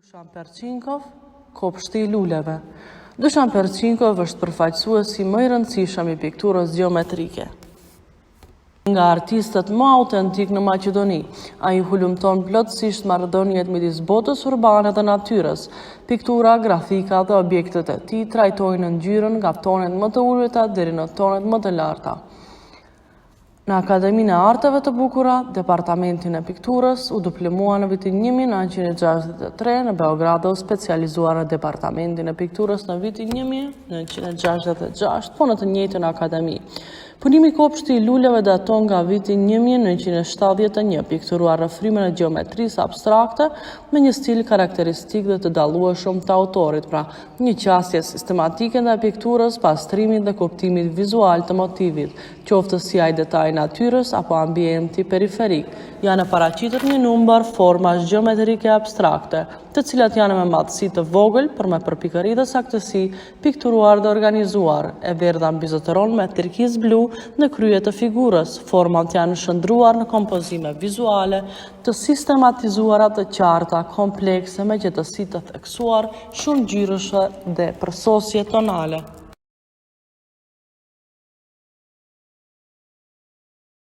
Dušan Percinkov, kopshti i luleve. Dušan Percinkov është përfaqësuesi më i rëndësishëm i pikturës gjeometrike. Nga artistët më autentik në Maqedoni, ai hulumton plotësisht marrëdhëniet midis botës urbane dhe natyrës. Piktura, grafika dhe objektet e tij trajtojnë ngjyrën nga tonet më të ulëta deri në tonet më të larta. Në Akademinë e Arteve të Bukura, Departamentin e Pikturës u diplomua në vitin 1963 në Beograd dhe u specializuar në Departamentin e Pikturës në vitin 1966, po në të njëjtën akademi. Punimi kopshti i luleve daton nga vitin 1971, pikturuar në frymën e gjeometrisë abstrakte me një stil karakteristik dhe të dallueshëm të autorit, pra një qasje sistematike ndaj pikturës, pastrimit dhe kuptimit vizual të motivit, qoftë si ai detaj natyrës apo ambienti periferik. Janë paraqitur një numër formash gjeometrike abstrakte, të cilat janë me madhësi të vogël për me përpikëri dhe saktësi, pikturuar dhe organizuar. E verdha mbizotëron me turkiz blu në krye të figurës. Format janë shndruar në kompozime vizuale të sistematizuara të qarta, komplekse me gjatësi të theksuar, shumë ngjyrëshe dhe përsosje tonale.